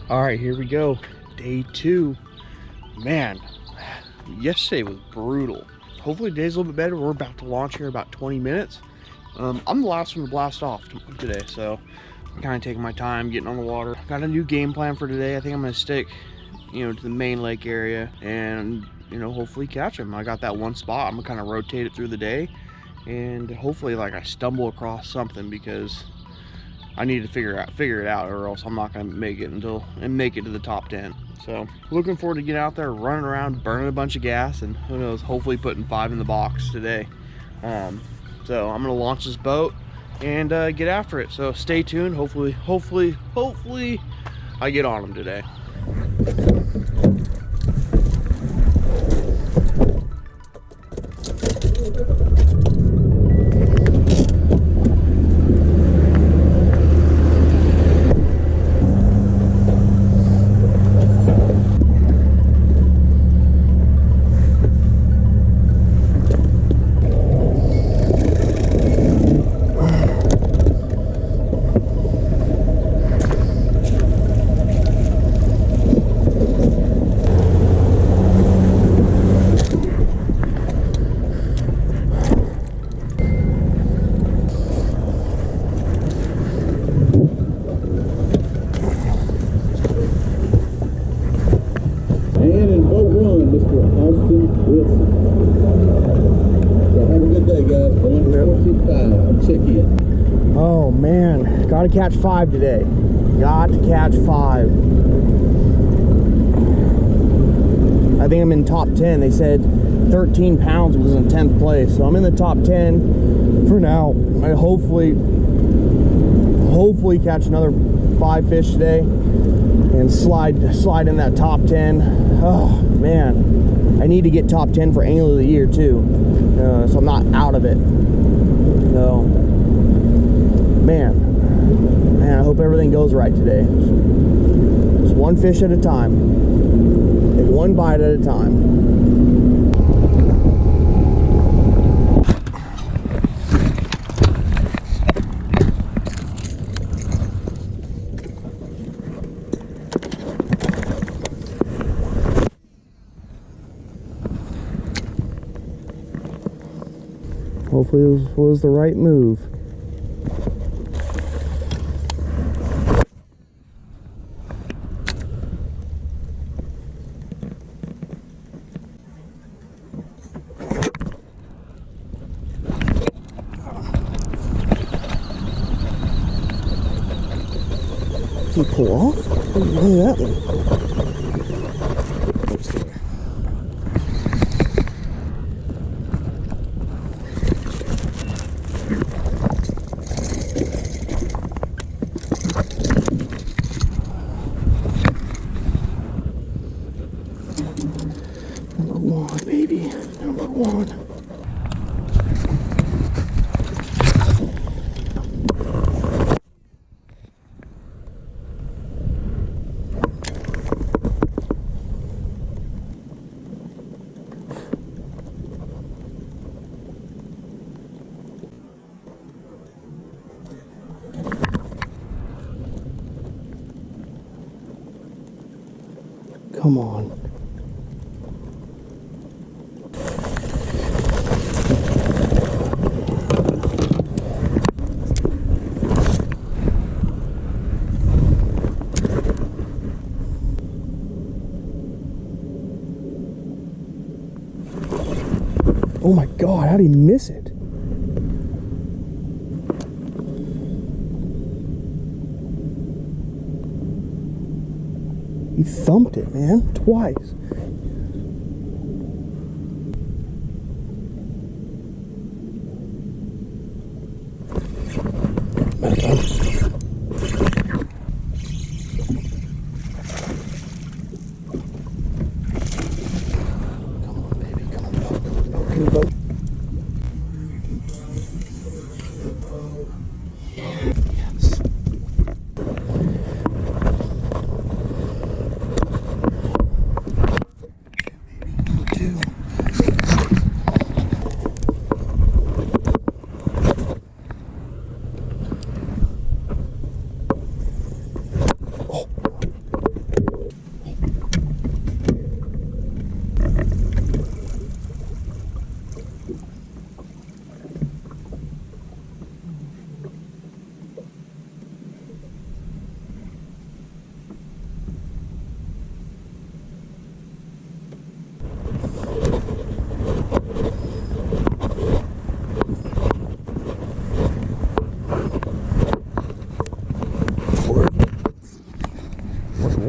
All right, here we go. Day 2. Man, yesterday was brutal. Hopefully today's a little bit better. We're about to launch here in about 20 minutes. I'm the last one to blast off today, so I'm kind of taking my time getting on the water. Got a new game plan for today. I think I'm gonna stick, to the main lake area and, hopefully catch them. I got that one spot. I'm gonna kind of rotate it through the day, and hopefully, like, I stumble across something, because I need to figure it out, or else I'm not gonna make it to the top 10. So looking forward to getting out there, running around, burning a bunch of gas, and who knows, hopefully putting 5 in the box today. So I'm gonna launch this boat and get after it. So stay tuned. Hopefully I get on them today. Oh man, gotta catch 5 today. Got to catch 5. I think I'm in top 10. They said 13 pounds was in 10th place, so I'm in the top 10 for now. I hopefully catch another 5 fish today and slide in that top 10. Oh man, I need to get top 10 for Angler of the Year too, so I'm not out of it. So man, I hope everything goes right today. Just one fish at a time. Take one bite at a time. Hopefully it was the right move. Can you pull off? Look at that one. Number 1, baby. Number 1. Come on. Oh my God, how did he miss it? He thumped it, man, twice. Come on, baby, come on. Can you boat? Yes.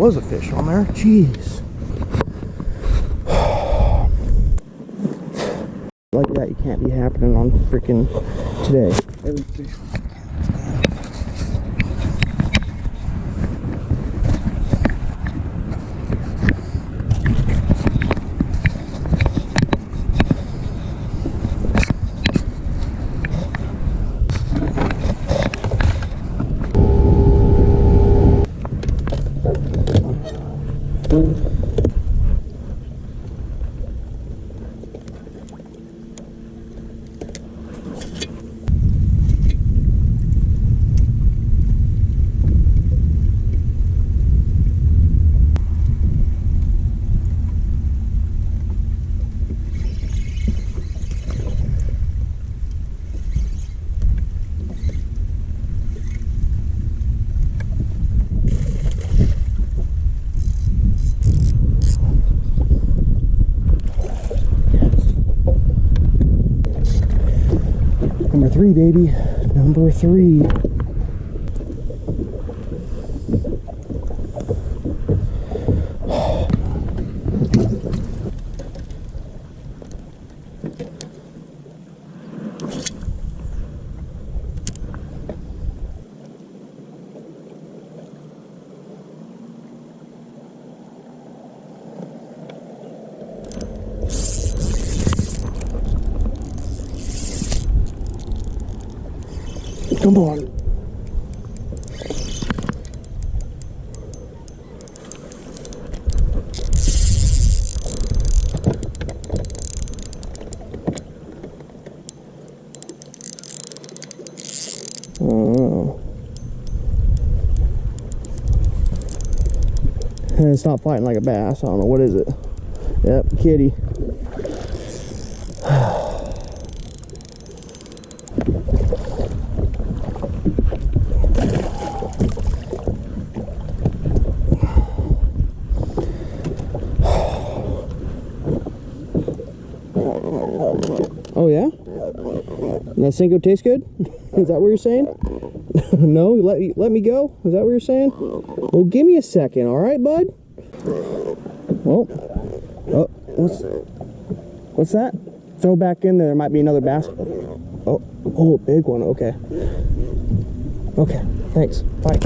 was a fish on there. Jeez. Like that, you can't be happening on freaking today. Number 3, baby. Number 3. Come on. Oh. It's not fighting like a bass. I don't know. What is it? Yep, kitty. Oh yeah? That Cinco tastes good? Is that what you're saying? No? Let me go? Is that what you're saying? Well, give me a second, alright, bud? Well, oh, what's that? Throw back in there. There might be another bass. Oh, big one. Okay. Okay, thanks. Bye.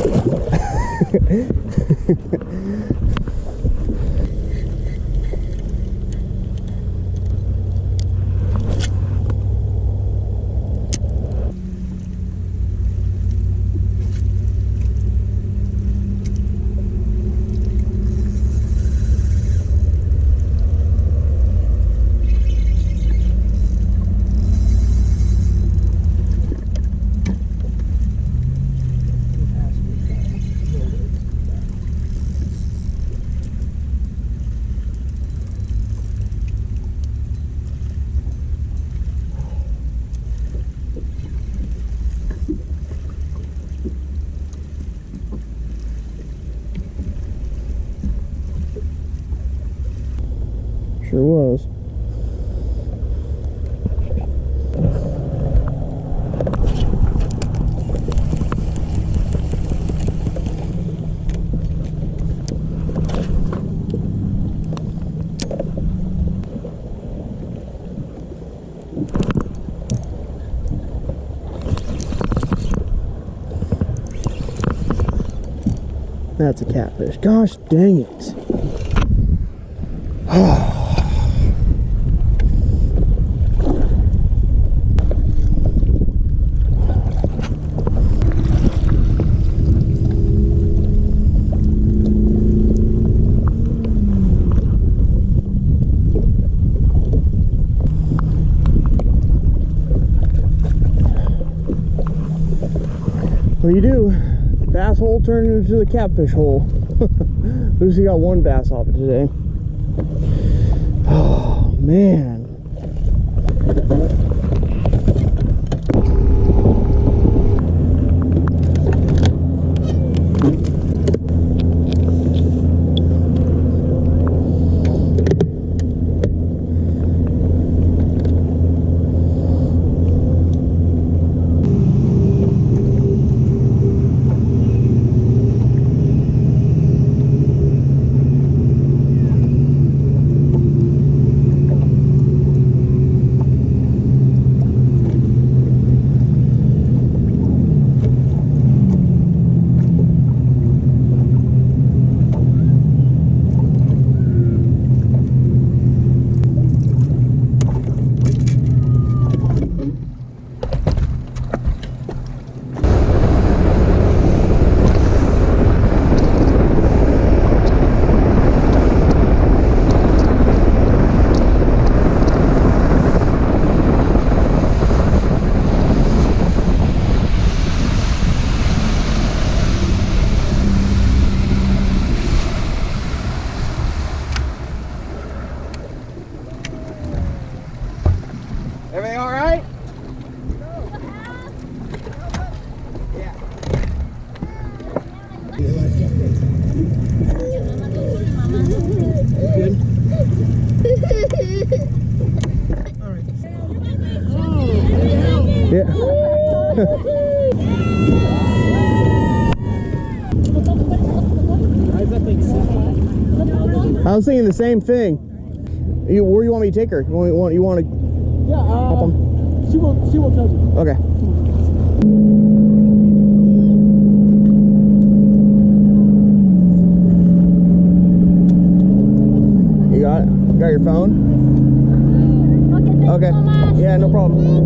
Sure was. That's a catfish. Gosh dang it. What do you do? Bass hole turned into the catfish hole. At least we got one bass off it today. Oh man. I was thinking the same thing. Where you want me to take her? You want to? Yeah. She will tell you. Okay. You got it? You got your phone? Okay. Yeah, no problem.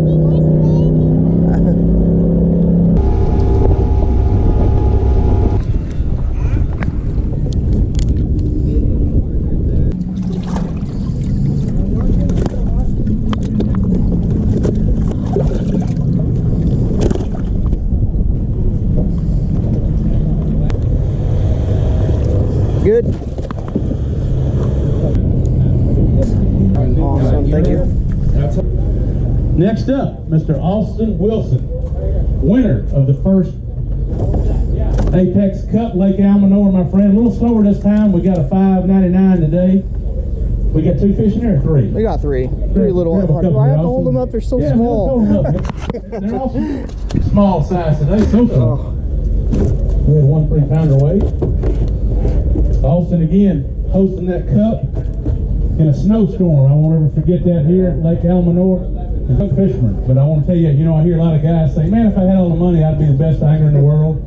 Good. Awesome, thank you. Next up, Mr. Austin Wilson, winner of the first Apex Cup, Lake Almanor, my friend. A little slower this time. We got a $5.99 today. We got 2 fish in there, or 3? We got 3. 3 little ones. I have to hold them up. They're so small. They're also small size today. So far. We had 1 3-pounder weight. Austin again hosting that cup in a snowstorm. I won't ever forget that here at Lake Almanor. I'm a fisherman, but I want to tell you, I hear a lot of guys say, man, if I had all the money, I'd be the best angler in the world.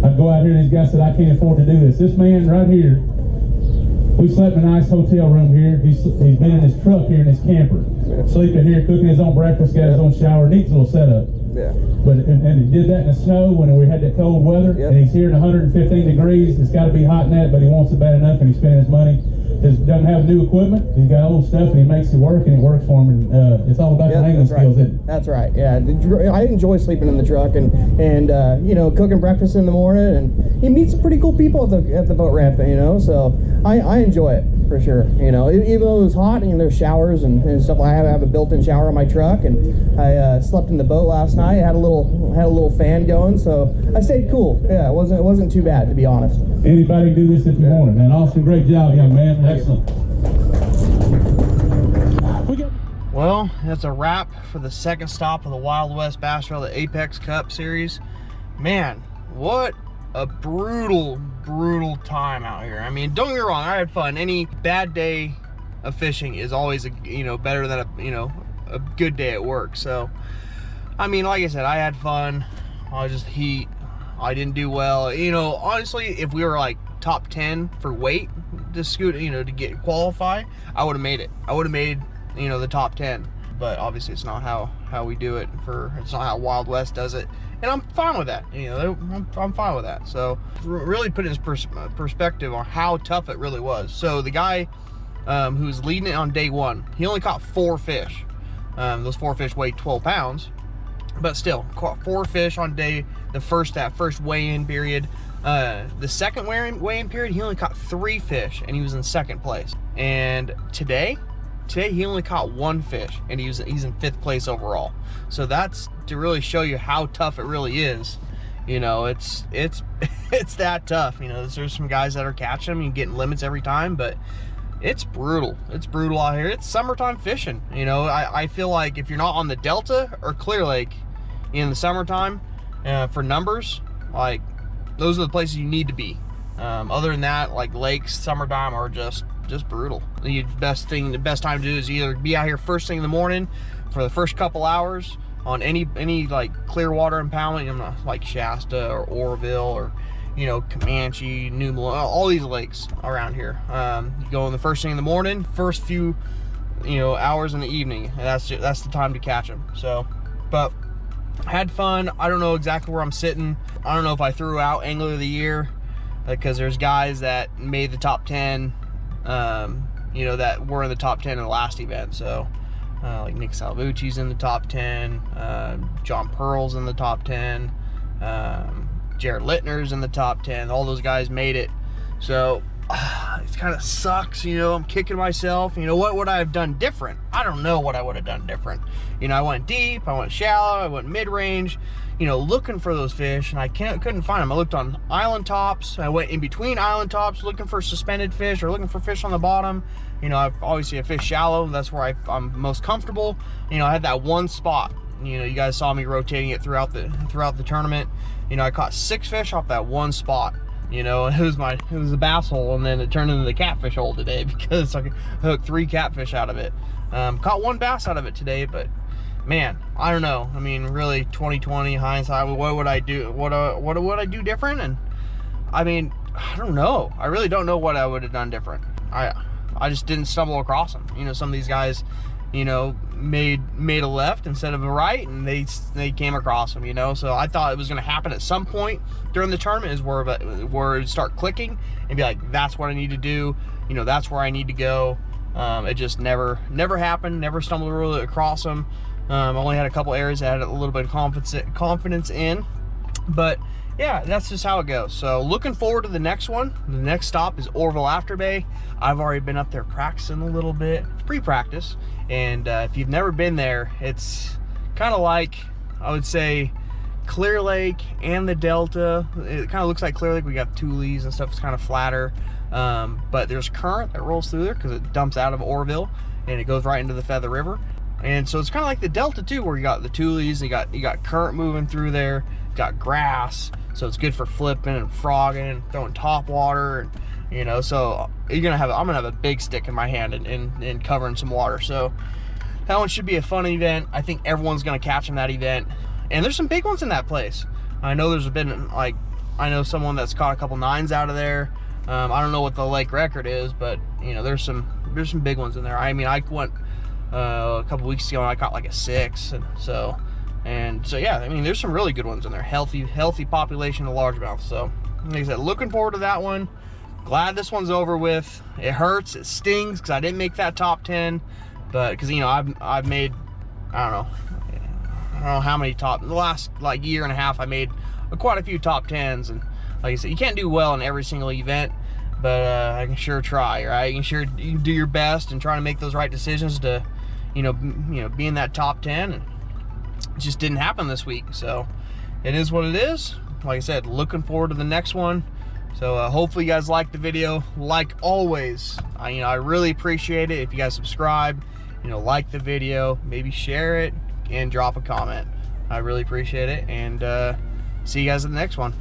I'd go out here and these guys said, I can't afford to do this. This man right here, we slept in a nice hotel room here. He's been in his truck here in his camper, sleeping here, cooking his own breakfast, got his own shower, neat little setup. Yeah. But and he did that in the snow when we had that cold weather, and he's here at 115 degrees. It's got to be hot in that, but he wants it bad enough, and he's spending his money. He doesn't have new equipment. He's got old stuff, and he makes it work, and it works for him. And it's all about the angling skills, isn't it? That's right. Yeah, I enjoy sleeping in the truck and cooking breakfast in the morning, and he meets some pretty cool people at the boat ramp. So I enjoy it for sure. Even though it was hot, and there's showers and stuff. I have a built-in shower in my truck, and I slept in the boat last night. I had a little fan going, so I stayed cool. Yeah, it wasn't too bad, to be honest. Anybody can do this if you want it, man. Austin, great job, young man. Excellent. Well, that's a wrap for the second stop of the Wild West Bass Trail, the Apex Cup series. Man, what a brutal time out here. I mean, don't get me wrong, I had fun. Any bad day of fishing is always better than a good day at work. So, I mean, like I said, I had fun. I was just heat. I didn't do well. Honestly, if we were like top 10 for weight to scoot, to qualify, I would have made it. I would have made, the top 10. But obviously it's not how we do it. It's not how Wild West does it. And I'm fine with that. I'm fine with that. So really put it in perspective on how tough it really was. So the guy who was leading it on day 1, he only caught 4 fish. Those 4 fish weighed 12 pounds. But still, caught 4 fish on that first weigh-in period. The second weigh-in period, he only caught 3 fish, and he was in second place. And today he only caught 1 fish, and he's in 5th place overall. So that's to really show you how tough it really is. It's it's that tough. There's some guys that are catching them and getting limits every time, but it's brutal. It's brutal out here. It's summertime fishing. I feel like if you're not on the Delta or Clear Lake in the summertime, for numbers, like, those are the places you need to be. Other than that, like, lakes, summertime are just brutal. The best time to do is either be out here first thing in the morning for the first couple hours on any like clear water impoundment, like Shasta or Oroville or Camanche, New Malone, all these lakes around here. You go in the first thing in the morning, first few hours in the evening, and that's the time to catch them. So, but had fun. I don't know exactly where I'm sitting. I don't know if I threw out Angler of the Year, because there's guys that made the top 10, that were in the top 10 in the last event. So like Nick Salvucci's in the top 10, John Pearl's in the top 10, Jared Littner's in the top 10. All those guys made it. So it kind of sucks, I'm kicking myself. What would I have done different? I don't know what I would have done different. I went deep, I went shallow, I went mid-range, looking for those fish, and I couldn't find them. I looked on island tops, I went in between island tops looking for suspended fish or looking for fish on the bottom. I've obviously a fish shallow, that's where I'm most comfortable. I had that one spot You know, you guys saw me rotating it throughout the tournament. You know, I caught 6 fish off that one spot. You know, it was a bass hole, and then it turned into the catfish hole today because I hooked 3 catfish out of it. Caught 1 bass out of it today, but man, I don't know. I mean, really, 2020 hindsight, what would I do? What would I do different? And I mean, I don't know. I really don't know what I would have done different. I just didn't stumble across them. You know, some of these guys, you know, made a left instead of a right, and they came across them, you know. So I thought it was going to happen at some point during the tournament, is where it'd start clicking and be like, that's what I need to do, you know, that's where I need to go. It just never happened. Never stumbled really across them. I only had a couple areas that I had a little bit of confidence in, but yeah, that's just how it goes. So looking forward to the next one. The next stop is Orville Afterbay. I've already been up there practicing a little bit, pre-practice, and if you've never been there, it's kind of like, I would say, Clear Lake and the Delta. It kind of looks like Clear Lake. We got Thule's and stuff. It's kind of flatter, but there's current that rolls through there because it dumps out of Orville and it goes right into the Feather River. And so it's kind of like the Delta too, where you got the Thule's, you got current moving through there, you got grass, so it's good for flipping and frogging and throwing top water, and you know, so I'm gonna have a big stick in my hand and covering some water. So that one should be a fun event. I think everyone's gonna catch in that event, and there's some big ones in that place. I know there's been, like, I know someone that's caught a couple 9s out of there. I don't know what the lake record is, but you know, there's some big ones in there. I mean, I went a couple weeks ago and I caught like a 6, and so yeah, I mean, there's some really good ones in there. Healthy population of largemouth. So like I said, looking forward to that one. Glad this one's over with. It hurts, it stings because I didn't make that top 10, but because, you know, I've made, I don't know how many the last like year and a half I made quite a few top 10s, and like I said, you can't do well in every single event, but I can sure try, right? You can do your best and try to make those right decisions to, you know, be in that top 10, and it just didn't happen this week. So it is what it is. Like I said, looking forward to the next one. So hopefully you guys liked the video. Like always, I really appreciate it if you guys subscribe, you know, like the video, maybe share it, and drop a comment. I really appreciate it, and see you guys in the next one.